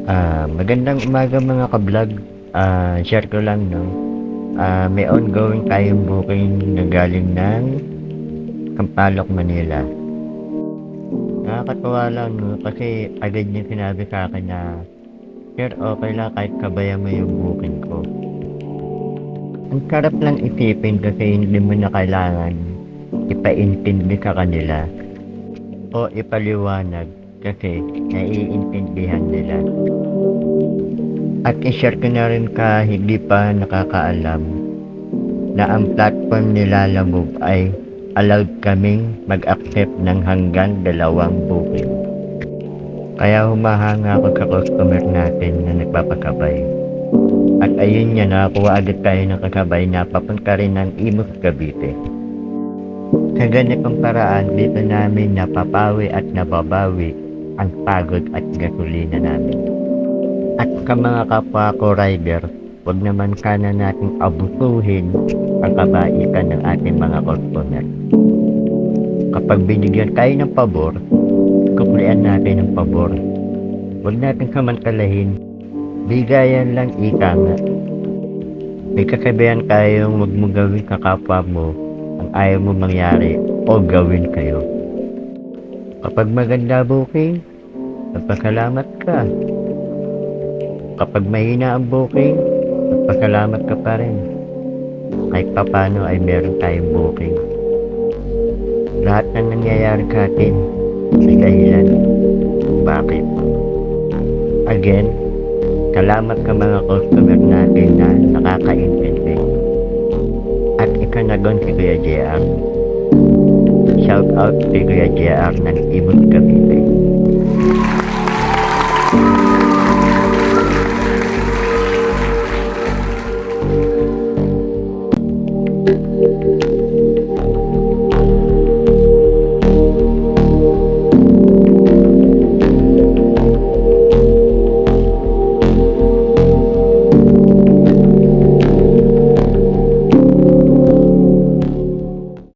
Magandang umaga mga ka-vlog. Share ko lang 'no, may ongoing tayong booking na galing ng Sampaloc, Manila. Nakakatuwa lang 'no, kasi agad niyang sinabi sa'kin na, "Sir, okey lang kahit sabayan mo yung booking ko." Ang sarap lang isipin kasi hindi mo na kailangan ipaintindi sa kanila o ipaliwanag kasi naiintindihan nila. At i-share ko na rin ka hindi pa nakakaalam na ang platform ni Lalamove ay allowed kaming mag-accept ng hanggang 2 booking. Kaya humahanga ako sa customer natin na nagpapakabay. At ayun nga, nakakuha agad tayo ng kakabay na papunta rin ng Imus, Cavite. Sa ganitong paraan, dito namin napapawi at nababawi ang pagod at gasolina namin. At sa mga kapwa ko rider, wag naman sana nating abusuhin ang kabaitan ng ating mga customer. Kapag binigyan tayo ng pabor, suklian natin ang pabor. Wag natin samantalahin. Bigayan lang, ika nga. May kasabihan tayong wag mo gawin sa kapwa mo ang ayaw mo mangyari o gawin kayo. Kapag maganda booking, magpasalamat ka. Kapag mahina ang booking, magpasalamat ka pa rin. Kahit papano ay meron tayong booking. Lahat ng nangyayari sa atin may dahilan kung bakit. Again, salamat sa mga customer natin na nakakaintindi. At ikanagon si Kuya JR. Shout out si Kuya JR ng Imus, Cavite.